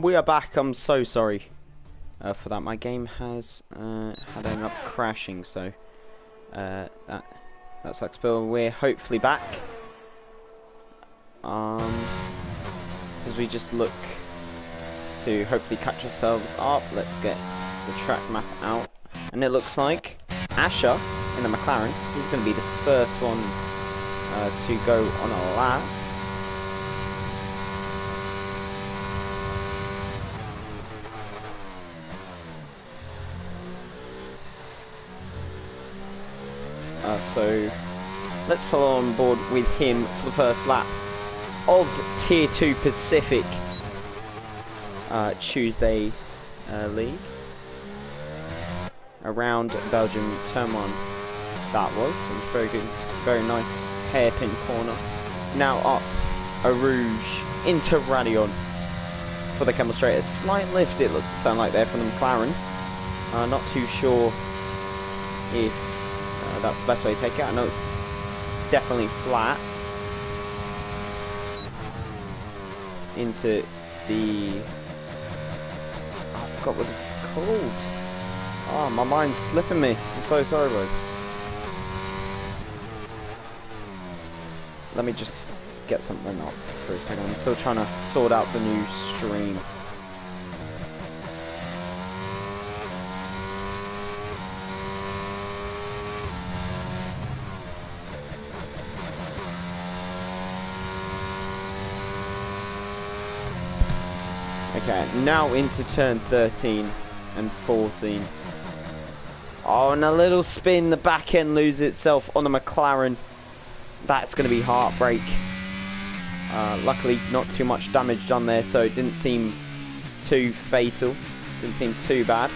We are back. I'm so sorry for that. My game has had ended up crashing, so that sucks. But we're hopefully back. As we just look to hopefully catch ourselves up, let's get the track map out, and it looks like Asher in the McLaren is going to be the first one to go on a lap. So let's follow on board with him for the first lap of Tier 2 Pacific Tuesday League around Belgium Turn 1. That was very good, very nice hairpin corner. Now up a Rouge into Radion for the Camel Straight. A slight lift it looked sound like there from the McLaren. Not too sure if that's the best way to take it. I know it's definitely flat into the... I forgot what it's called. Oh, my mind's slipping me. I'm so sorry, boys. Let me just get something up for a second. I'm still trying to sort out the new stream. Okay, now into turn 13 and 14. Oh, and a little spin, the back end loses itself on the McLaren. That's going to be heartbreak. Luckily, not too much damage done there, so it didn't seem too fatal. Didn't seem too bad.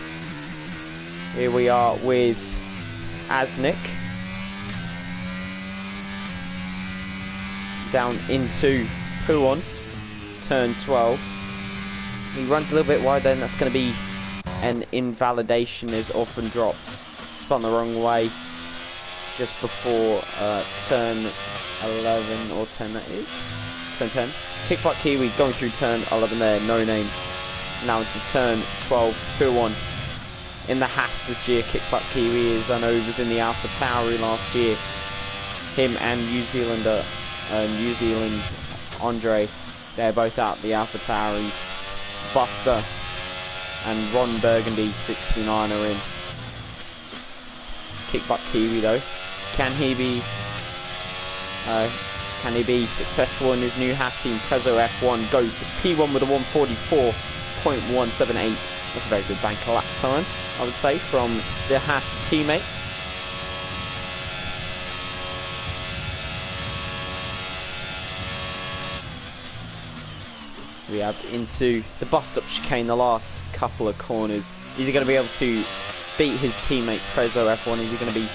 Here we are with Asnik. Down into Puon, turn 12. He runs a little bit wide then, that's going to be an invalidation as often drop. Spun the wrong way just before turn 11 or 10 that is. Turn 10. Kickbutt Kiwi going through turn 11 there, no name. Now into turn 12, Puon in the Haas this year. Kickbutt Kiwi is, I know he was in the Alpha Tauri last year. Him and New Zealand Andre, they're both out the Alpha Tauris. Buster and Ron Burgundy 69 are in. Kickbutt Kiwi though, can he be successful in his new Haas team? Prezzo F1 goes P1 with a 144.178. That's a very good bank lap time, I would say, from the Haas teammate. We have into the bust-up chicane, the last couple of corners. Is he going to be able to beat his teammate Prezzo F1? Is he going to be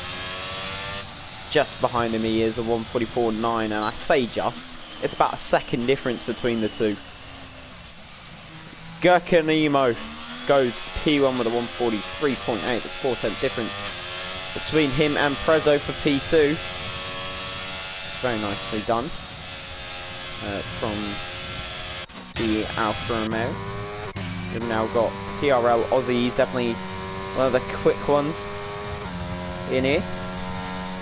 just behind him? He is a 144.9, and I say just. It's about a second difference between the two. Gurkanemo goes P1 with a 143.8. That's 4/10 difference between him and Prezzo for P2. Very nicely done from the Alfa Romeo. We've now got PRL Aussie. He's definitely one of the quick ones in here.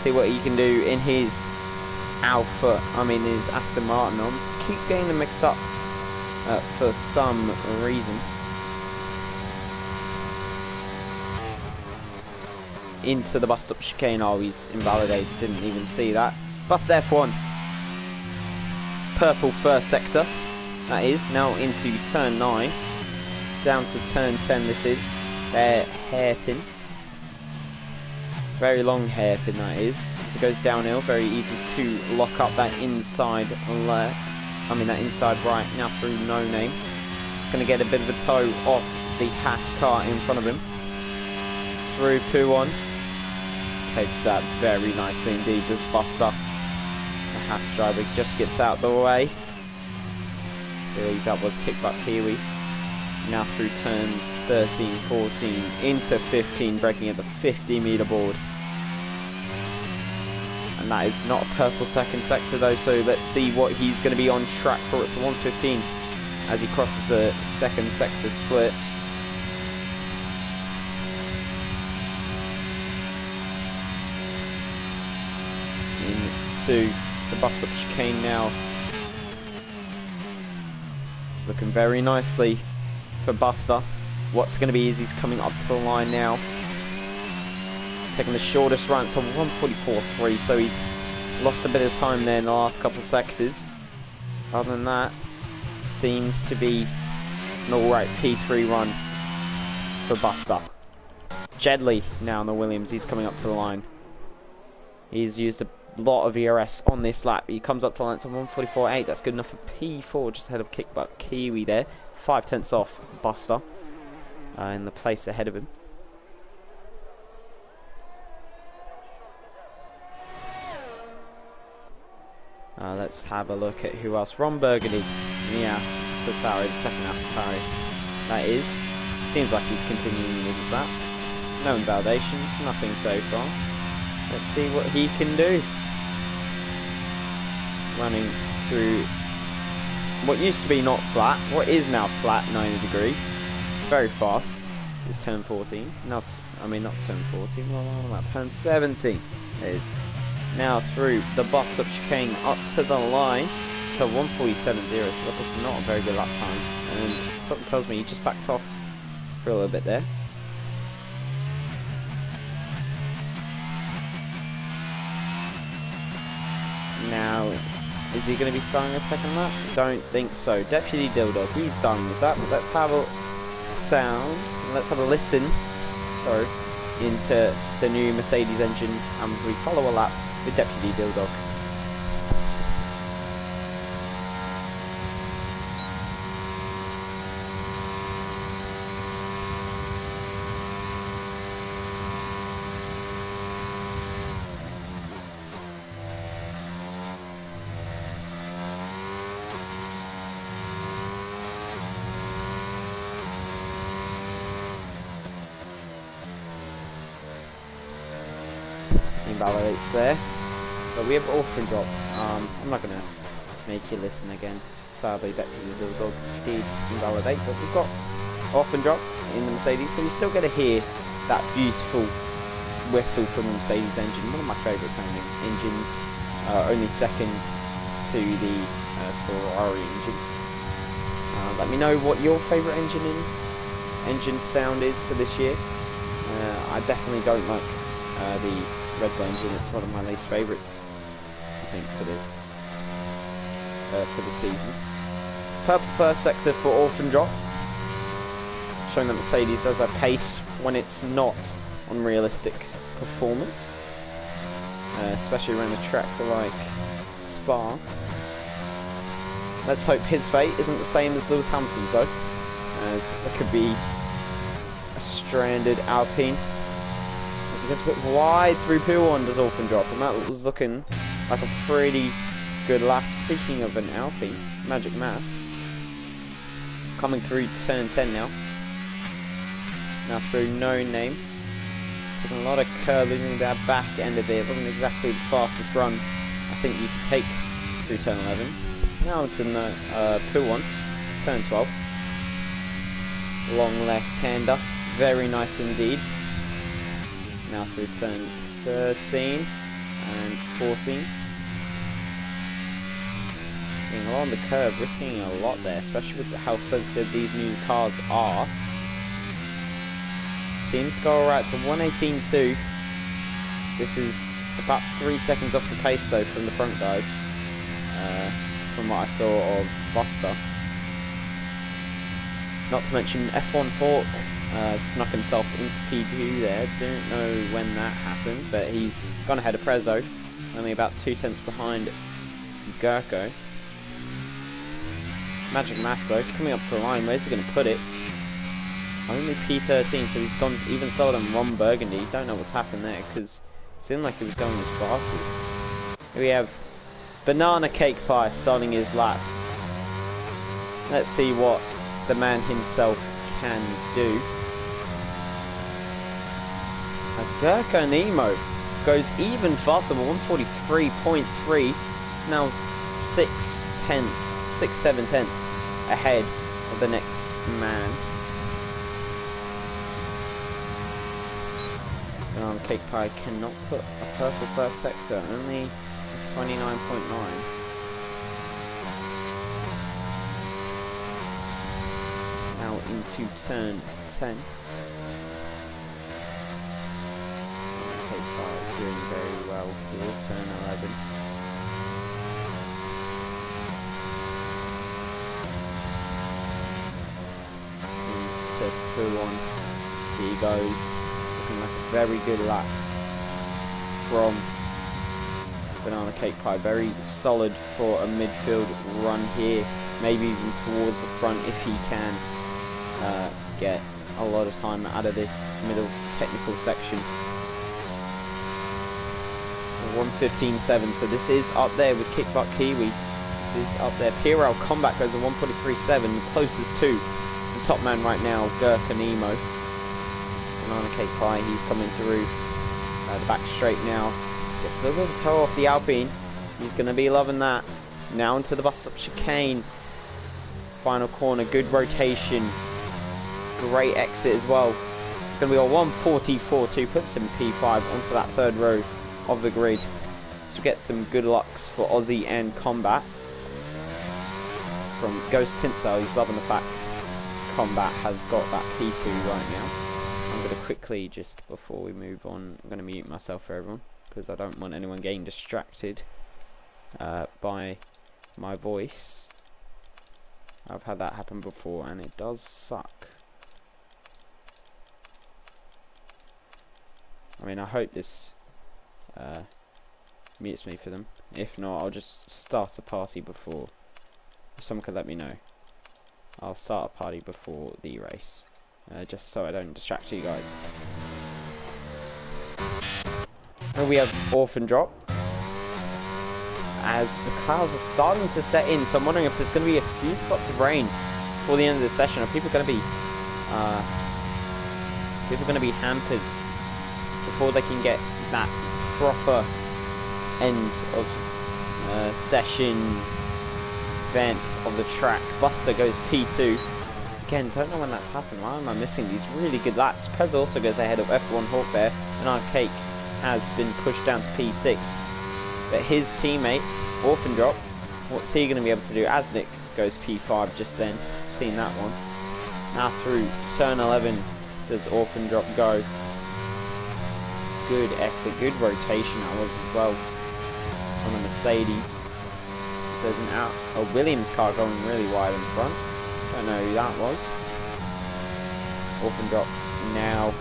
See what he can do in his his Aston Martin. I keep getting them mixed up for some reason. Into the bust-up chicane. Oh, he's invalidated. Didn't even see that. Bust F1. Purple first sector. That is now into turn 9, down to turn 10. This is their hairpin, very long hairpin that is. As it goes downhill, very easy to lock up that inside left. That inside right now through no name. It's going to get a bit of a toe off the Haas car in front of him. Through Puon, takes that very nicely indeed. Does Buster, the Haas driver, just gets out the way. I believe that was Kickbutt Kiwi. Now through turns 13, 14, into 15, braking at the 50-meter board. And that is not a purple second sector though, so let's see what he's going to be on track for. It's a as he crosses the second sector split. Into the bus stop chicane now. It's looking very nicely for Buster. What's going to be is he's coming up to the line now. Taking the shortest run, so 1:44.3, so he's lost a bit of time there in the last couple of sectors. Other than that, seems to be an alright P3 run for Buster. Jedley now in the Williams, he's coming up to the line. He's used a lot of ERS on this lap. He comes up to the line, so 1:44.8, that's good enough for P4, just ahead of Kickbutt Kiwi there. 5/10 off Buster in the place ahead of him. Let's have a look at who else. Ron Burgundy, yeah, the Tauri, the second Tauri. That is. Seems like he's continuing with his lap. No invalidations, nothing so far. Let's see what he can do. Running through what used to be not flat, what is now flat, 90 degree. Very fast. It's turn 14. Not not turn 14, well, about turn 17. It is. Now through the bus stop chicane up to the line to 1:47.0, so that was not a very good lap time. And something tells me he just backed off for a little bit there. Now, is he going to be starting a second lap? Don't think so. Deputy Dildog, he's starting his lap. Let's have a sound, let's have a listen, sorry, into the new Mercedes engine as we follow a lap with Deputy Dildog. Invalidates there, but we have orphan drop. I'm not gonna make you listen again. Sadly, Deputy Dildog did invalidate, but we've got orphan drop in the Mercedes, so you still get to hear that beautiful whistle from the Mercedes engine. One of my favourite sounding engines, only second to the Ferrari engine. Let me know what your favourite engine sound is for this year. I definitely don't like the Red Bull engine. It's one of my least favourites, I think, for this for the season. Purple first sector for orphan drop, showing that Mercedes does have pace when it's not unrealistic performance, especially around a track like Spa. Let's hope his fate isn't the same as Lewis Hamilton's though, as there could be a stranded Alpine. Gets a bit wide through P1, does orphan drop, and that was looking like a pretty good lap. Speaking of an Alpine, Magic Mass coming through turn 10 now. Now through No Name, taking a lot of curb, losing that back end of it. It wasn't exactly the fastest run I think you could take through turn 11. Now it's in the P1, turn 12. Long left-hander, very nice indeed. Now through turn 13 and 14. Being along the curve, risking a lot there, especially with how sensitive these new cars are. Seems to go alright to 1:18.2. This is about 3 seconds off the pace though from the front guys, from what I saw of Buster. Not to mention F1 Hawk snuck himself into P2 there. Don't know when that happened, but he's gone ahead of Prezzo, only about 2/10 behind Gurko. Magic Mass though, coming up to the line. Where's he going to put it? Only P13, so he's gone even slower than Ron Burgundy. Don't know what's happened there, because it seemed like he was going as fast as... Here we have Banana Cake Pie starting his lap. Let's see what the man himself can do. As Gurko Nemo goes even faster, 1:43.3. It's now 6/7 tenths ahead of the next man. And Cake Pie cannot put a purple first sector, only 29.9. Now into turn 10. Cake Pie is doing very well here, turn 11. To pull on, here he goes. Like a very good lap from Banana Cake Pie. Very solid for a midfield run here. Maybe even towards the front if he can get a lot of time out of this middle technical section. So 1:15.7. So this is up there with Kickbutt Kiwi. This is up there. PRL Combat goes at 1:43.7. Closest to the top man right now, Gurk and Emo. Banana Cake Pie, he's coming through the back straight now. Gets a little bit of a toe off the Alpine. He's going to be loving that. Now into the bus stop chicane. Final corner, good rotation. Great exit as well. It's going to be a 1:44.2. Puts him P5 onto that third row of the grid. So get some good lucks for Aussie and Combat. From Ghost Tinsel, he's loving the fact Combat has got that P2 right now. I'm going to quickly, just before we move on, I'm going to mute myself for everyone, because I don't want anyone getting distracted by my voice. I've had that happen before, and it does suck. I mean, I hope this mutes me for them. If not, I'll just start a party before. If someone could let me know, I'll start a party before the race. Just so I don't distract you guys. Here we have Orphan Drop. As the clouds are starting to set in, so I'm wondering if there's going to be a few spots of rain before the end of the session. Are people going to be hampered before they can get that proper end of session event of the track? Buster goes P2. Again, don't know when that's happened. Why am I missing these really good laps? Pez also goes ahead of F1 Hawkbear, and our Cake has been pushed down to P6. But his teammate, Orphan Drop, what's he going to be able to do? Asnik goes P5 just then. Seen that one. Now through turn 11 does Orphan Drop go. Good exit, good rotation that was as well on the Mercedes. There's a Williams car going really wide in front. Don't know who that was. Orphan Drop now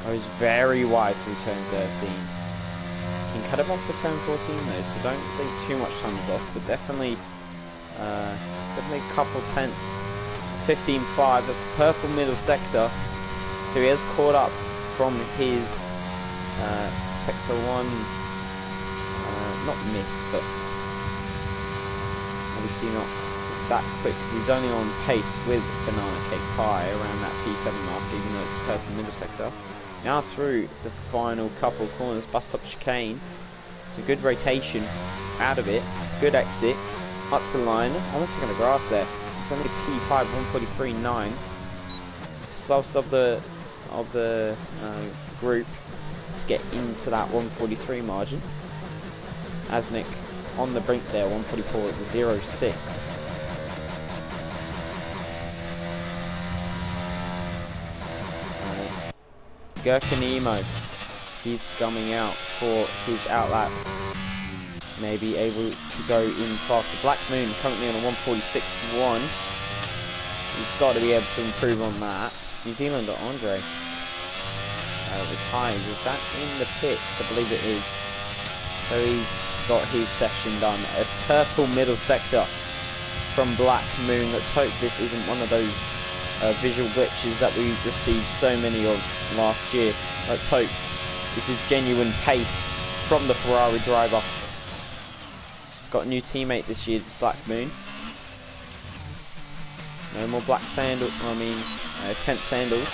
goes very wide through turn 13. Can cut it off for turn 14 though, so don't leave too much time lost, but definitely a couple tenths. 15.5, that's a purple middle sector. So he has caught up from his sector 1, not miss, but obviously not that quick, because he's only on pace with Banana Cake Pie around that P7 mark, even though it's a purple middle sector. Now through the final couple corners, bus stop chicane. So good rotation out of it, good exit, up to the line, almost taking the grass there. It's only P5, 1:43.9. Sauce of the group to get into that 1:43 margin. Asnik on the brink there, 1:44.06. Gurkanemo, he's coming out for his outlap. Maybe able to go in faster. Black Moon currently on a 1:46.1. He's got to be able to improve on that. New Zealander Andre retires. Is that in the pits? I believe it is. So he's got his session done. A purple middle sector from Black Moon. Let's hope this isn't one of those visual glitches that we received so many of last year. Let's hope this is genuine pace from the Ferrari driver. He's got a new teammate this year, this Black Moon. No more black sandals, tent sandals.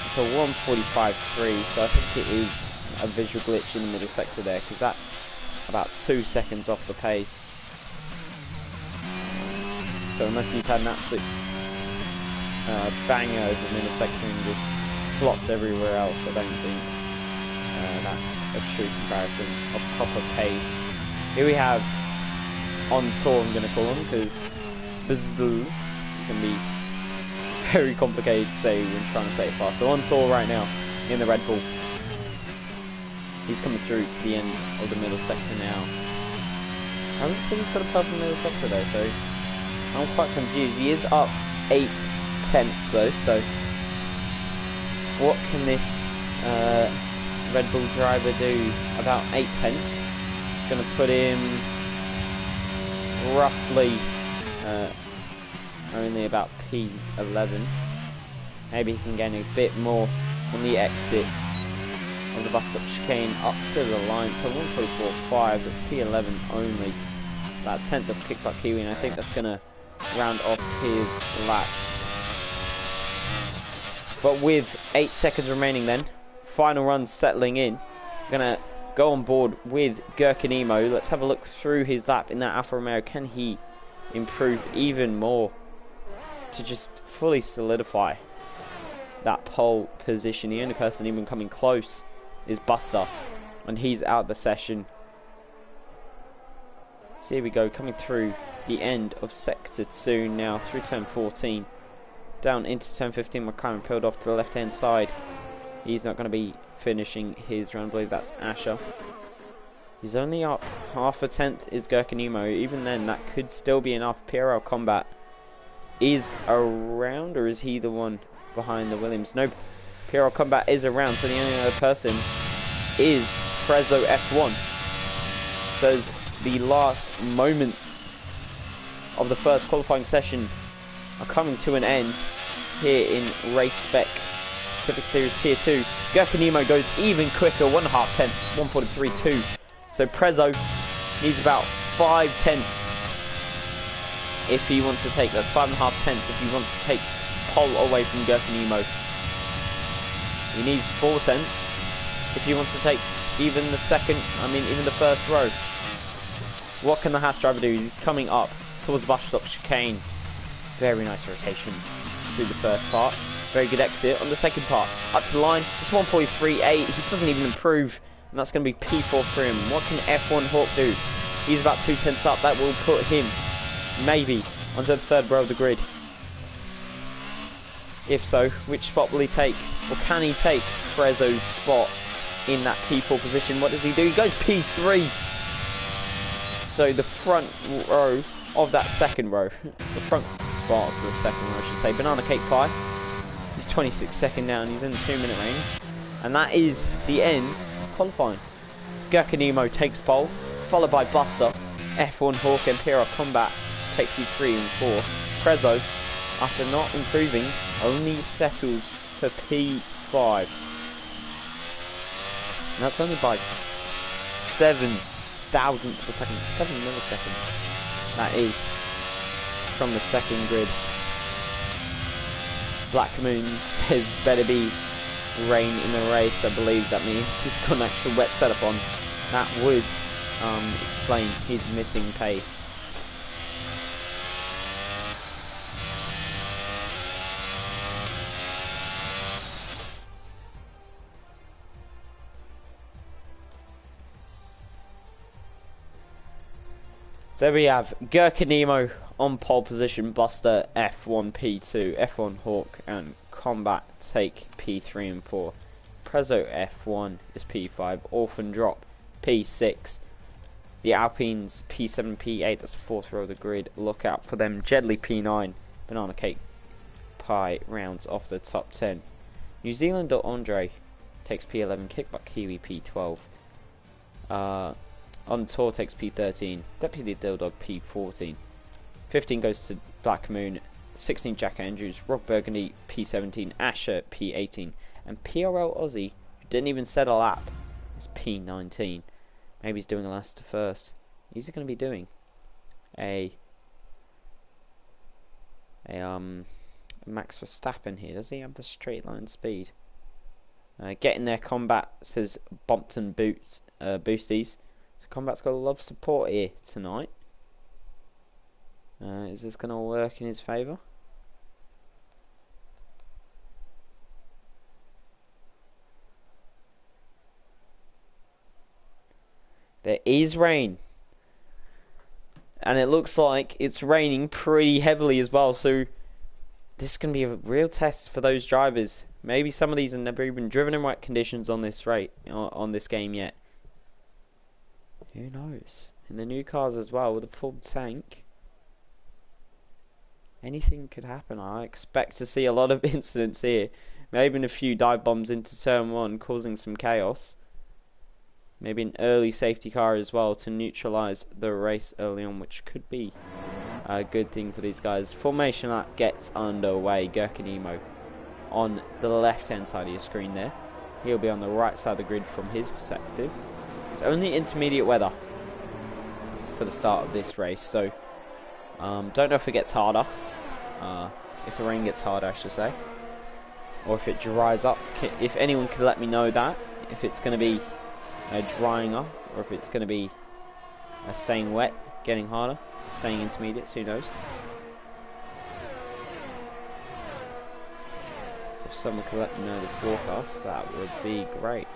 It's a 1:45.3, so I think it is a visual glitch in the middle sector there, because that's about 2 seconds off the pace. So unless he's had an absolute banger over the middle section and just flopped everywhere else, I don't think that's a true comparison of proper pace. Here we have On Tour, I'm going to call him, because Bzzl is going to be very complicated to say when trying to say it fast. So On Tour right now in the Red Bull. He's coming through to the end of the middle sector now. I haven't seen he's got a purple middle sector though, so I'm quite confused. He is up 8/10 though, so what can this Red Bull driver do about 8/10? It's going to put him roughly only about P11. Maybe he can gain a bit more on the exit of the bus stop chicane up to the line. So 1:44.5, that's P11 only. About 10th of Kickback Kiwi, and I think that's going to round off his lap. But with 8 seconds remaining then, final run settling in, we're going to go on board with Gurkanemo. Let's have a look through his lap in that Alfa Romeo. Can he improve even more to just fully solidify that pole position? The only person even coming close is Buster, and he's out the session. So here we go, coming through the end of sector 2 now, through turn 14 down into turn 15. McLaren peeled off to the left hand side. He's not going to be finishing his round. I believe that's Asher. He's only up half a tenth is Gurkanemo. Even then, that could still be enough. PRL Combat is around, or is he the one behind the Williams? No, PRL Combat is around, so the only other person is Prezzo F1. So the last moments of the first qualifying session are coming to an end here in Race Spec Pacific Series Tier 2. Gurkanemo goes even quicker, 1.5 tenths, 1:43.2. So Prezzo needs about 5 tenths if he wants to take, that's 5.5 tenths if he wants to take pole away from Gurkanemo. He needs 4 tenths if he wants to take even the even the first row. What can the Haas driver do? He's coming up towards the bus stop chicane. Very nice rotation through the first part. Very good exit on the second part. Up to the line. It's 1:43.8. He doesn't even improve. And that's going to be P4 for him. What can F1 Hawk do? He's about 2 tenths up. That will put him maybe onto the third row of the grid. If so, which spot will he take? Or can he take Prezzo's spot in that P4 position? What does he do? He goes P3. So the front row of that second row, the front spot of the second row I should say, Banana Cake Pie. He's 26 seconds down, he's in the 2-minute range. And that is the end of qualifying. Gurkanemo takes pole, followed by Buster, F1 Hawk and PRL Combat take P3 and 4. Prezzo, after not improving, only settles for P5. And that's only by 7 thousandths per second, 7 milliseconds. That is from the second grid. Black Moon says better be rain in the race. I believe that means he's got an actual wet setup on. That would explain his missing pace. So there we have Gurkanemo on pole position, Buster F1 P2, F1 Hawk and Combat take P3 and 4. Prezzo F1 is P5, Orphan Drop P6. The Alpines P7, P8, that's the 4th row of the grid. Look out for them. Jedley P9, Banana Cake Pie rounds off the top 10. New Zealand Andre takes P11, Kickback Kiwi P12. On Tour takes P13, Deputy Dildog P14, 15 goes to Black Moon, 16 Jack Andrews, Rob Burgundy P17, Asher P18, and PRL Aussie, who didn't even set a lap, is P19. Maybe he's doing a last to first. He's going to be doing a Max Verstappen here. Does he have the straight line speed? Getting their Combat says Bompton Boosties. So Combat's got a lot of support here tonight. Is this going to work in his favour? There is rain. And it looks like it's raining pretty heavily as well. So this is going to be a real test for those drivers. Maybe some of these have never even driven in wet conditions on this on this game yet. Who knows? In the new cars as well, with a full tank, anything could happen. I expect to see a lot of incidents here. Maybe even a few dive bombs into turn 1, causing some chaos. Maybe an early safety car as well to neutralise the race early on, which could be a good thing for these guys. Formation lap gets underway. Gurkanemo on the left-hand side of your screen there. He'll be on the right side of the grid from his perspective. It's only intermediate weather for the start of this race, so don't know if it gets harder. If the rain gets harder, I should say. Or if it dries up. If anyone could let me know that. If it's going to be drying up, or if it's going to be staying wet, getting harder, staying intermediates, who knows. So if someone could let me know the forecast, that would be great.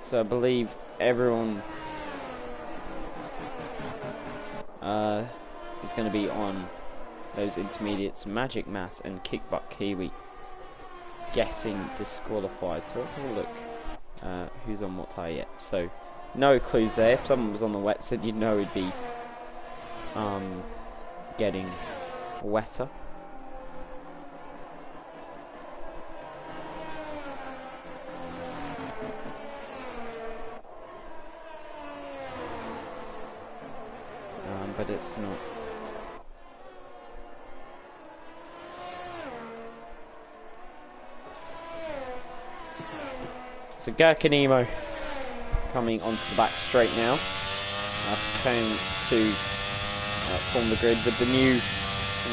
So I believe everyone is going to be on those intermediates. Magic Mass and Kickbutt Kiwi getting disqualified. So let's have a look who's on what tyre yet. So no clues there. If someone was on the wet side, you'd know it'd be getting wetter. But it's not. So Gurkanemo coming onto the back straight now, preparing to form the grid. With the new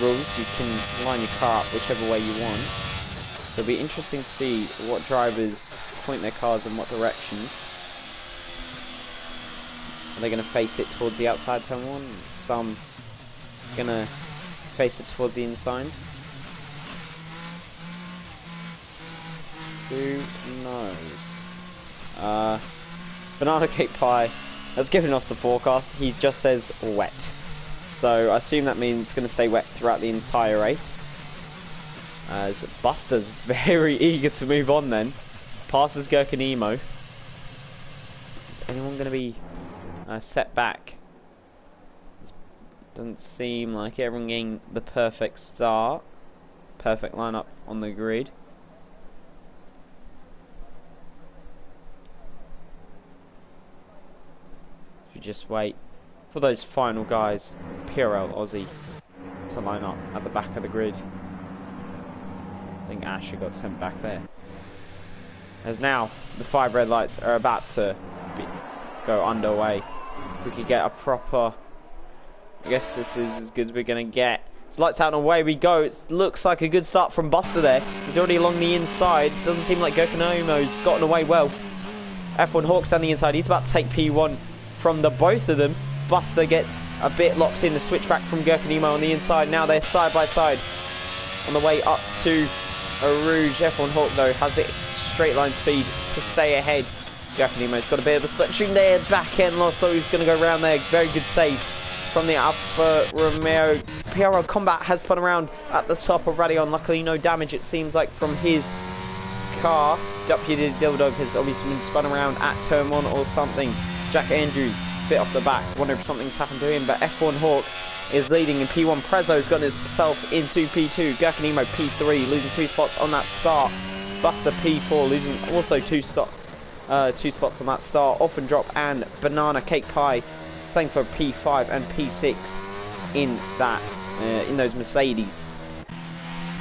rules, you can line your car up whichever way you want. So it'll be interesting to see what drivers point their cars in what directions. Are they going to face it towards the outside turn 1? Some going to face it towards the inside. Who knows? Banana Cake Pie has given us the forecast. He just says wet. So I assume that means it's going to stay wet throughout the entire race. As Buster's very eager to move on then. Passes Gurkanemo. Is anyone going to be set back? Doesn't seem like everyone getting the perfect start. Perfect lineup on the grid. Should just wait for those final guys, PRL Aussie, to line up at the back of the grid. I think Asher got sent back there. As now the 5 red lights are about to go underway. If we could get a proper, I guess this is as good as we're going to get. It's lights out and away we go. It looks like a good start from Buster there. He's already along the inside. Doesn't seem like Gurkanemo's gotten away well. F1 Hawk's down the inside. He's about to take P1 from the both of them. Buster gets a bit locked in. The switchback from Gurkanemo on the inside. Now they're side by side on the way up to Rouge. F1 Hawk though has it straight line speed to stay ahead. Gurkanemo's got a bit of a slipstream there. Back end lost. Thought he was going to go around there. Very good save from the Alfa Romeo. Piero Combat has spun around at the top of Radion. Luckily no damage it seems like from his car. Deputy Dildog has obviously been spun around at turn 1 or something. Jack Andrews bit off the back. Wonder if something's happened to him. But F1 Hawk is leading in P1. Prezzo's got himself into P2. Gurkanemo P3 losing 2 spots on that start. Buster P4 losing also 2 spots on that start. Off and drop and Banana Cake Pie same for P5 and P6 in that in those Mercedes.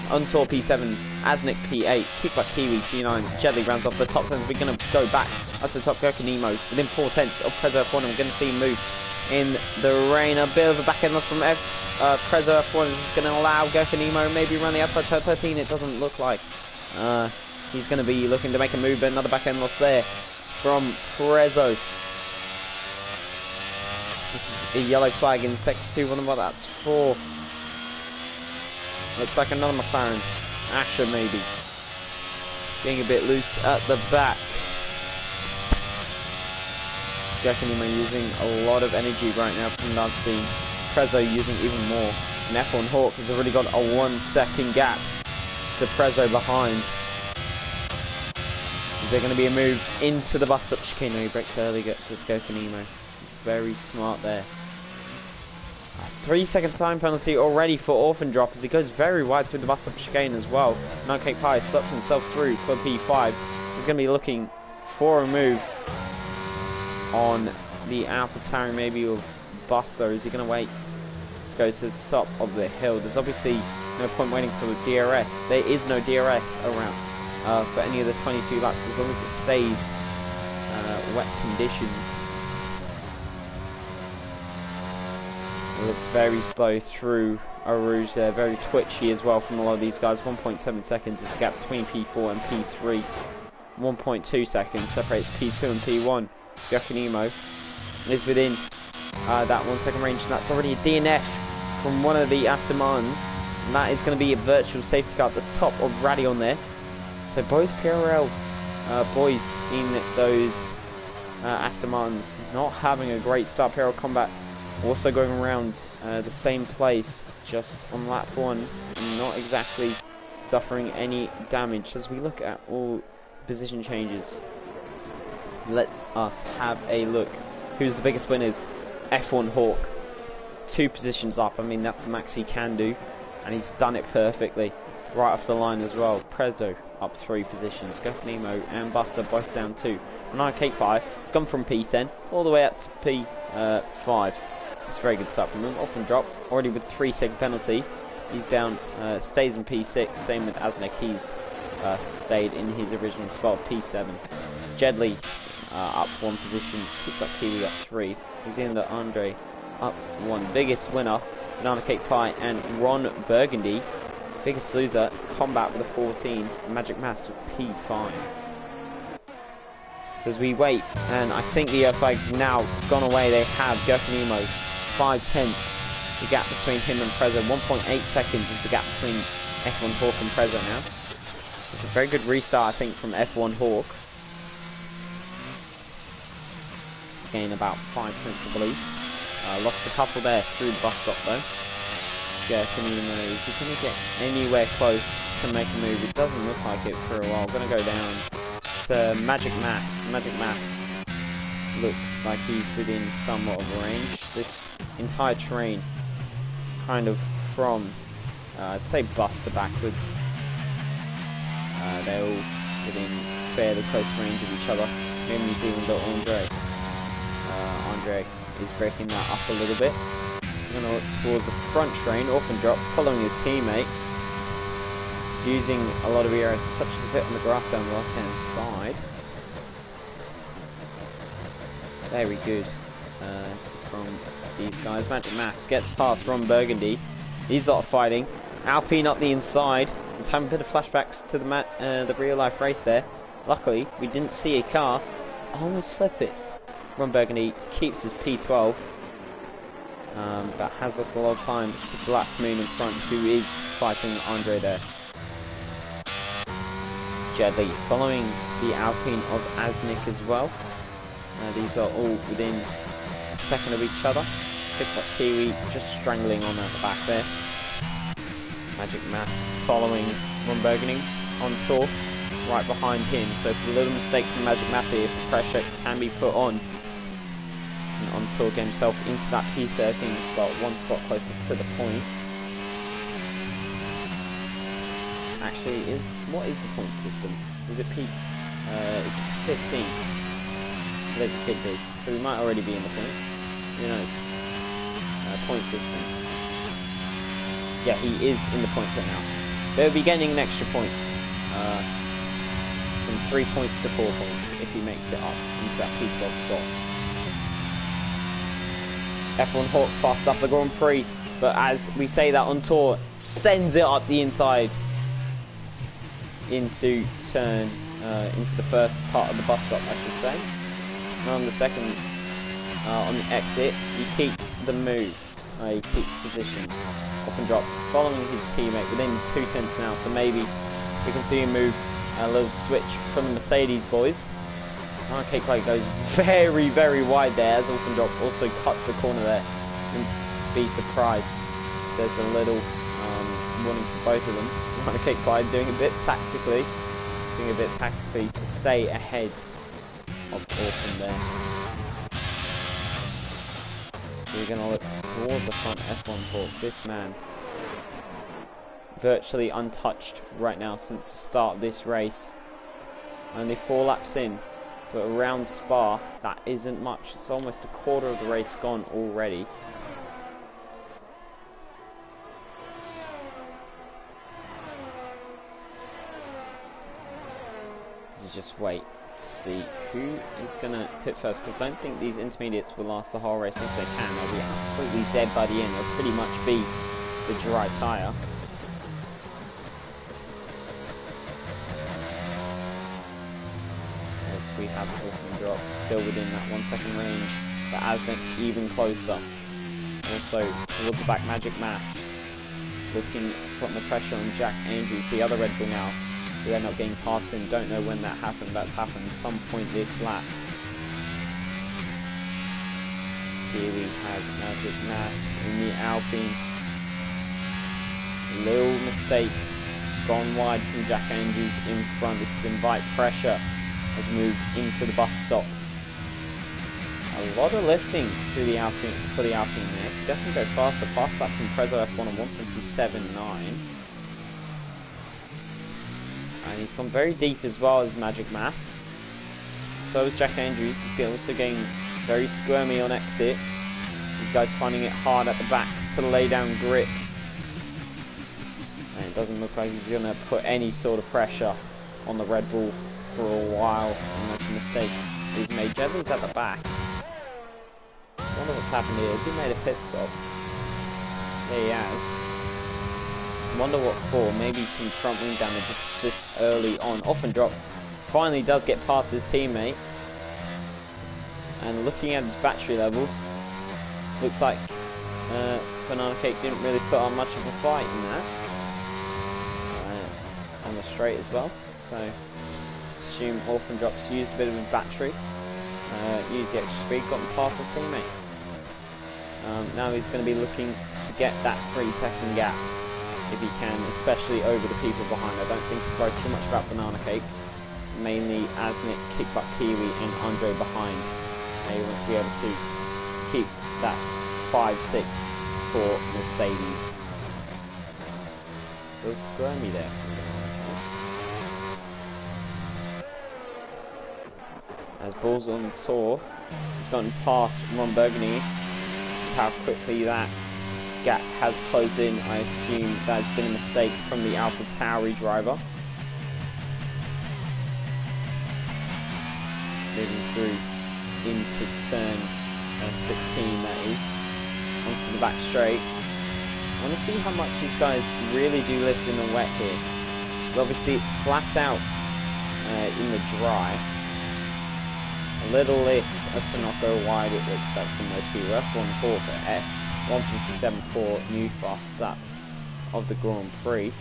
Untor P7, Asnik P8, Kickback Kiwi P9, Jedley rounds off the top 10. We're going to go back up to the top. Gurkanemo within 4 tenths of Prezzo F1. We're going to see him move in the rain. A bit of a back end loss from Prezzo F1. Is this going to allow Gurkanemo maybe run the outside turn 13? It doesn't look like. He's going to be looking to make a move, but another back end loss there from Prezzo. This is a yellow flag in sector 2. Wonder what that's for. Looks like another McLaren. Asher maybe. Getting a bit loose at the back. Gurkanemo using a lot of energy right now from that scene. Prezzo using even more. And F1 Hawk has already got a 1 second gap to Prezzo behind. Is there going to be a move into the bus up chicane? No, he breaks early, gets Gurkanemo. He's very smart there. 3-second time penalty already for Orphan Drop as he goes very wide through the bus up chicane as well. Cake Pie slips himself through for P5. He's going to be looking for a move on the AlphaTauri maybe of Buster. Is he going to wait to go to the top of the hill? There's obviously no point waiting for the DRS. There is no DRS around for any of the 22 laps as long as it stays wet conditions. It looks very slow through Rouge there, very twitchy as well from a lot of these guys. 1.7 seconds is the gap between P4 and P3. 1.2 seconds separates P2 and P1. Gurkanemo is within that 1 second range, and that's already a DNF from one of the Aston Martins. And that is going to be a virtual safety car at the top of Radion there. So both PRL boys in those Aston Martins not having a great start. PRL Combat also going around the same place, just on lap 1, not exactly suffering any damage. As we look at all position changes, let's us have a look. Who's the biggest winners? F1 Hawk, 2 positions up. I mean, that's the max he can do, and he's done it perfectly right off the line as well. Prezzo up 3 positions. Gurkanemo and Buster both down 2. And Cake 5, it's gone from P10 all the way up to P5. It's a very good start from him. Orphan Drop already with 3-second penalty. He's down, stays in P6. Same with Asnik. He's stayed in his original spot, P7. Jedley up 1 position. Kickback Kiwi up 3. He's in the Andre up 1. Biggest winner, Banana Cake Pie and Ron Burgundy. Biggest loser, Combat with a 14. Magic Mass with P5. So as we wait, and I think the flag's now gone away. They have Gurkanemo 5 tenths. The gap between him and Prezzo. 1.8 seconds is the gap between F1 Hawk and Prezzo now. So it's a very good restart, I think, from F1 Hawk. He's gained about 5 tenths, I believe. Lost a couple there through the bus stop though. Gurkanemo, is he going to get anywhere close to make a move? It doesn't look like it for a while. Going to go down to Magic Mass. Magic Mass looks like he's within somewhat of range. This entire terrain kind of from I'd say Buster backwards. They're all within fairly close range of each other. Maybe New Zealander Andre. Andre is breaking that up a little bit. We're going to look towards the front train. Orphan Drop following his teammate. He's using a lot of ERS. Touches a bit on the grass down the left hand side. Very good from these guys. Magic Mass gets past Ron Burgundy. These lot are fighting. Alpine up the inside. Was having a bit of flashbacks to the real life race there. Luckily, we didn't see a car almost flip it. Ron Burgundy keeps his P12, but has lost a lot of time to Black Moon in front, who is fighting Andre there. Jedley following the Alpine of Asnik as well. These are all within a second of each other. Kickback Kiwi just strangling on at the back there. Magic Mass following Ron Burgundy on tour, right behind him. So if a little mistake from Magic Mass here, if the pressure can be put on. And on tour, get himself into that P13 slot, 1 spot closer to the points. Actually, what is the point system? Is it it's 15? I believe it could be. So we might already be in the points. Who knows? Point system. Yeah, he is in the points right now. They'll be getting an extra point. From 3 points to 4 points if he makes it up into that P12 spot. F1 Hawk fast up the Grand Prix, but as we say that on tour, sends it up the inside into turn, into the first part of the bus stop, I should say. And on the second, on the exit, he keeps the move. He keeps position. Off and drop, following his teammate within 2 tenths now, so maybe we can see him move a little switch from the Mercedes boys. Cake Light goes very, very wide there as Off and drop also cuts the corner there. You can be surprised. There's a little warning for both of them. Cake Light doing a bit tactically to stay ahead of Orphan there. So we're going to look towards the front F1 Hawk. This man virtually untouched right now since the start of this race. Only 4 laps in, but around Spa, that isn't much. It's almost a quarter of the race gone already. So just wait to see who is going to pit first, because I don't think these intermediates will last the whole race. If they can, they'll be absolutely dead by the end. They'll pretty much be the dry tyre. We have Orphan Drop still within that 1 second range, but Asnet's even closer. Also towards the back, Magic Math looking to put the pressure on Jack Andrews, the other Red Bull now, who end up getting past him. Don't know when that happened. That's happened at some point this lap. Here we have Magic Math in the Alpine. Little mistake, gone wide from Jack Andrews in front. This could invite pressure. Has moved into the bus stop. A lot of lifting through the Alpine for the Alpine there. Definitely go faster. Fast lap from Prezzo F1 on 1:57.9. And he's gone very deep as well as Magic Mass. So is Jack Andrews. He's also getting very squirmy on exit. These guys finding it hard at the back to lay down grip. And it doesn't look like he's going to put any sort of pressure on the Red Bull for a while, unless a mistake is made. Jevons at the back. I wonder what's happened here. Has he made a pit stop? Yeah, he has. Wonder what for. Maybe some front wing damage this early on. Off and drop. Finally does get past his teammate. And looking at his battery level, looks like Banana Cake didn't really put on much of a fight in that. On the straight as well. So assume Orphan Drops used a bit of a battery, used the extra speed, gotten past his teammate. Now he's going to be looking to get that 3-second gap if he can, especially over the people behind. I don't think he's worried too much about Banana Cake, mainly Asnik, Kickbutt Kiwi and Andre behind. He wants to be able to keep that 5-6 for Mercedes. A little squirmy there. As Bulls on tour, he's gotten past Ron Burgundy. How quickly that gap has closed in, I assume that's been a mistake from the Alpha Tauri driver. Moving through into turn 16, that is, onto the back straight. I want to see how much these guys really do lift in the wet here. Because obviously it's flat out in the dry. A little lift as to not go wide, it looks like for most people. F1.4 for F1:57.4, new fast lap of the Grand Prix.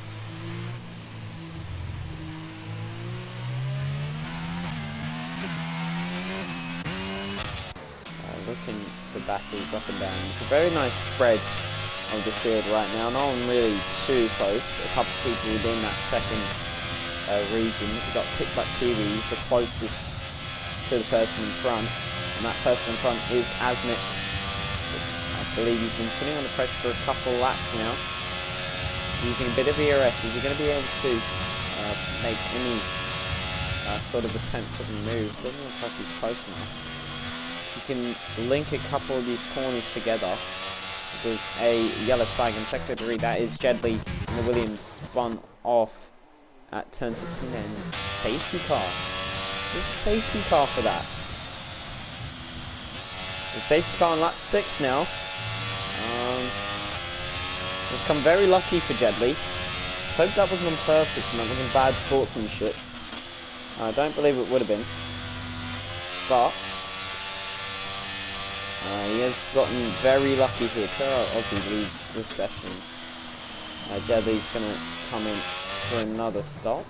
Looking for battles up and down. It's a very nice spread of the field right now. No one really too close. A couple of people within that second region. We've got Kickbutt Kiwi, who's the closest to the person in front, and that person in front is Asnik. I believe he's been putting on the pressure for a couple of laps now, using a bit of ERS. Is he going to be able to make any sort of attempt at a move? Doesn't look like he's close enough. He can link a couple of these corners together This is a yellow flag in sector 3. That is Jedley, and the Williams spun off at turn 16 and safety car. There's a safety car for that. So safety car on lap 6 now. It's come very lucky for Jedley. Let's hope that wasn't on purpose and that wasn't bad sportsmanship. I don't believe it would have been. But he has gotten very lucky here. Obviously leaves this session. Jedley's going to come in for another stop.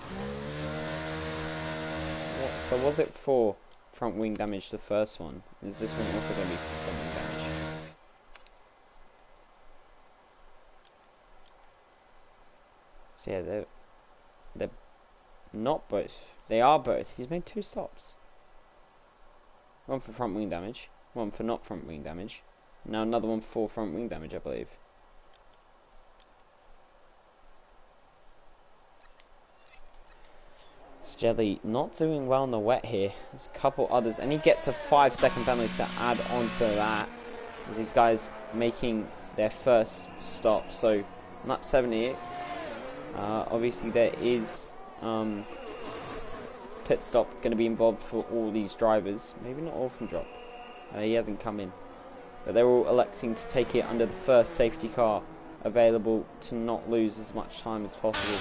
So was it for front wing damage, the first one? Is this one also going to be front wing damage? So yeah, they're not both. They are both. He's made 2 stops. One for front wing damage, one for not front wing damage. Now another one for front wing damage, I believe. Jedley not doing well in the wet here. There's a couple others, and he gets a 5-second penalty to add on to that, as these guys making their first stop. So lap 78. Obviously there is pit stop going to be involved for all these drivers. Maybe not orphan drop. He hasn't come in, but they're all electing to take it under the first safety car available to not lose as much time as possible.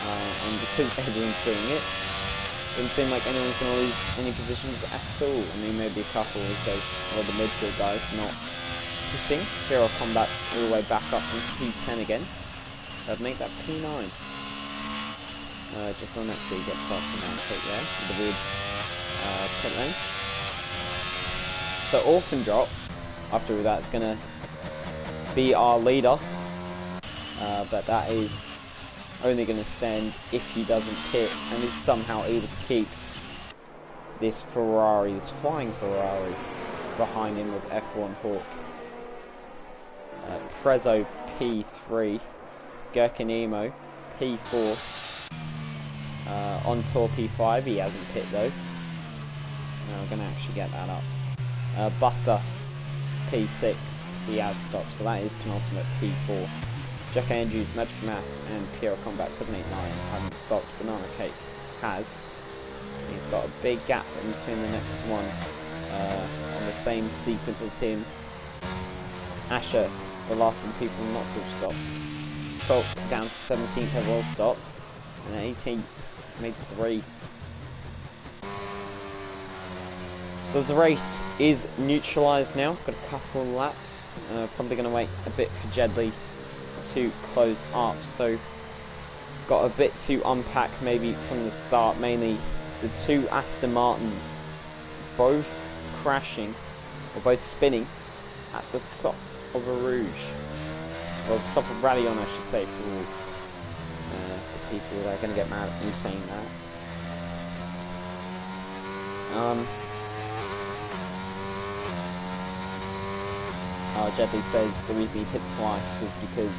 And because everyone's doing it, doesn't seem like anyone's going to lose any positions at all. I mean, maybe a couple, as there's the midfield guys not hitting. Hero Combat's all the way back up into P10 again. That'd make that P9. Just on that, so he gets past the man pick there with the weird pit lane. So orphan drop, after that's going to be our leader, but that is only going to stand if he doesn't pit and is somehow able to keep this Ferrari, this flying Ferrari, behind him with F1 Hawk. Prezzo P3, Gherkinemo P4, on tour P5. He hasn't pit though. Now we're going to actually get that up. Buster P6, he has stopped, so that is penultimate P4. Jack Andrews, Magic Mass, and Piero Combat 789 haven't stopped. Banana Cake has. He's got a big gap in between the next one on the same sequence as him. Asher, the last of the people not to have stopped. 12th down to 17th have all stopped. And 18th made 3. So the race is neutralised now. Got a couple of laps. Probably going to wait a bit for Jedley to close up. So got a bit to unpack maybe from the start. Mainly the 2 Aston Martins both crashing, or both spinning at the top of a Rouge. Well, the top of Rallyon, I should say, for people that are going to get mad at me saying that. Jedley says the reason he hit twice was because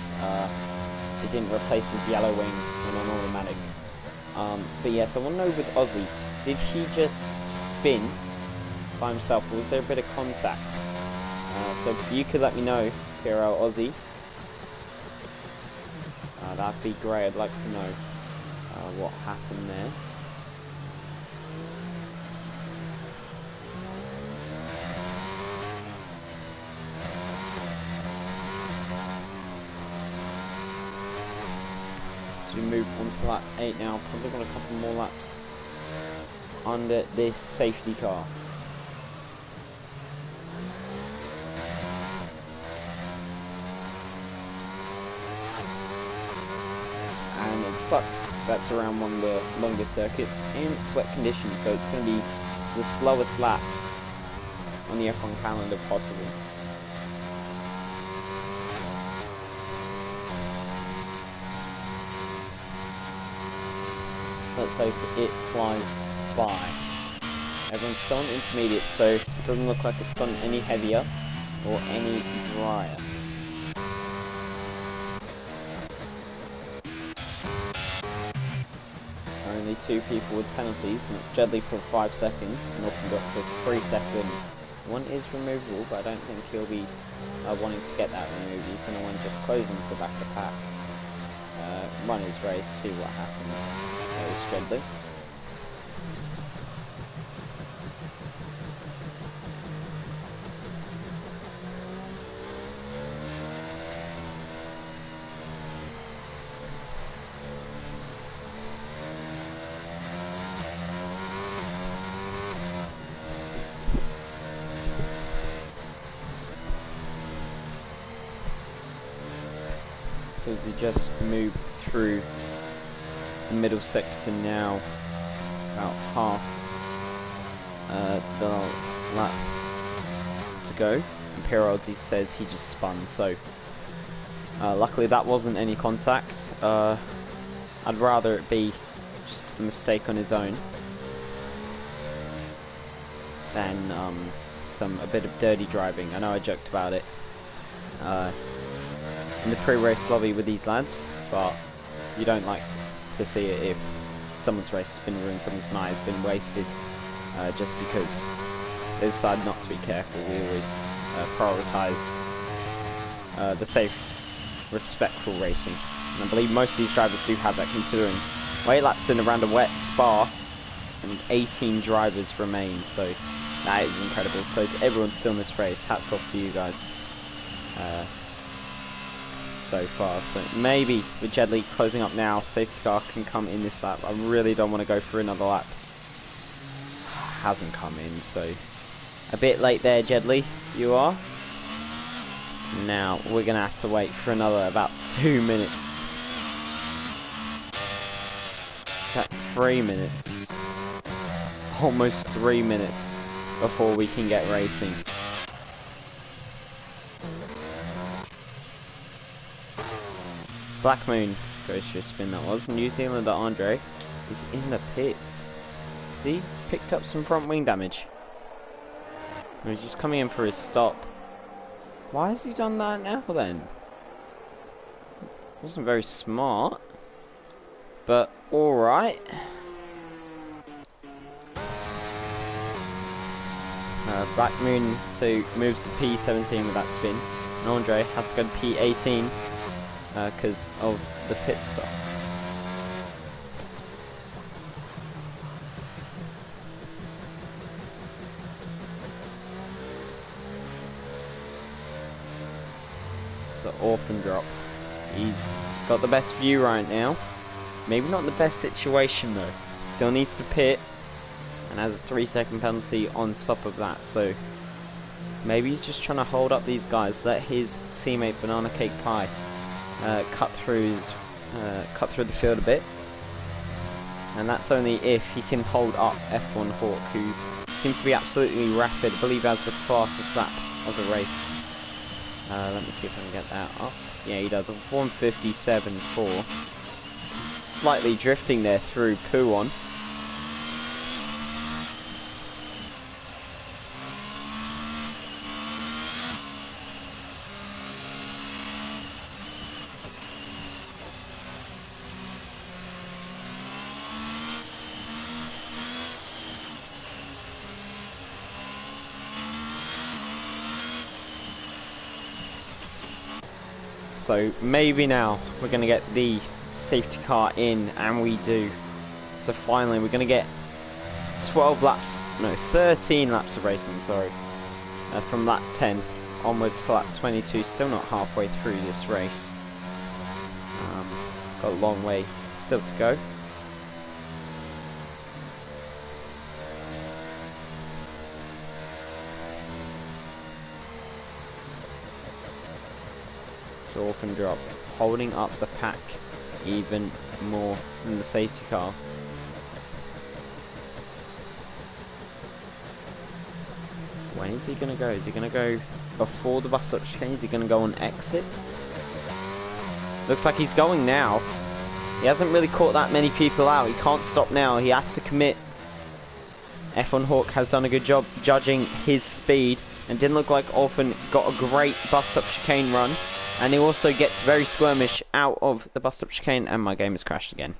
he didn't replace his yellow wing on an automatic. But yes, I want to know with Aussie, did he just spin by himself, or was there a bit of contact? So if you could let me know, Hero Aussie, that'd be great. I'd like to know what happened there. We move on to lap 8 now. Probably got a couple more laps under this safety car. And it sucks that's around one of the longer circuits and it's wet conditions, so it's going to be the slowest lap on the F1 calendar possible. Let's hope it flies by. Everyone's still on intermediate, so it doesn't look like it's gotten any heavier or any drier. Only 2 people with penalties, and it's Jedley for 5 seconds, and Norton got for 3 second One is removable, but I don't think he'll be wanting to get that removed. He's going to want to just close into the back of the pack. Run his race, see what happens. Very steadily. So as he just moved through the middle sector now, about half the lap to go, and Piraldi says he just spun, so luckily that wasn't any contact. I'd rather it be just a mistake on his own than a bit of dirty driving. I know I joked about it in the pre-race lobby with these lads, but you don't like to see it if someone's race has been ruined, someone's night has been wasted, just because they decide not to be careful. We always prioritise the safe, respectful racing, and I believe most of these drivers do have that, considering 8 laps in around a wet Spa and 18 drivers remain, so that is incredible. So to everyone still in this race, hats off to you guys so far. So maybe with Jedley closing up now, safety car can come in this lap. I really don't want to go for another lap. Hasn't come in, so a bit late there, Jedley, you are. Now we're gonna have to wait for another about 2 minutes. Is that 3 minutes? Almost 3 minutes before we can get racing. Black Moon goes for a spin, that was. New Zealander Andre is in the pits. See? Picked up some front wing damage. He's just coming in for his stop. Why has he done that now then? Wasn't very smart. But alright. Black Moon so moves to P17 with that spin. And Andre has to go to P18 because of the pit stop. So orphan drop. He's got the best view right now. Maybe not the best situation though. Still needs to pit and has a 3-second penalty on top of that. So maybe he's just trying to hold up these guys. Let his teammate Banana Cake Pie cut through the field a bit. And that's only if he can hold up F1 Hawk, who seems to be absolutely rapid. I believe has the fastest lap of the race. Let me see if I can get that up. Yeah, he does a 1:57.4. Slightly drifting there through Puon. So maybe now we're going to get the safety car in, and we do. So finally we're going to get 13 laps of racing, sorry, from lap 10 onwards to lap 22. Still not halfway through this race. Got a long way still to go. So orphan drop, holding up the pack even more than the safety car. When is he going to go? Is he going to go before the bus stop chicane? Is he going to go on exit? Looks like he's going now. He hasn't really caught that many people out. He can't stop now. He has to commit. F1 Hawk has done a good job judging his speed, and didn't look like Orphan got a great bus stop chicane run. And he also gets very squirmish out of the bus stop chicane, and my game has crashed again.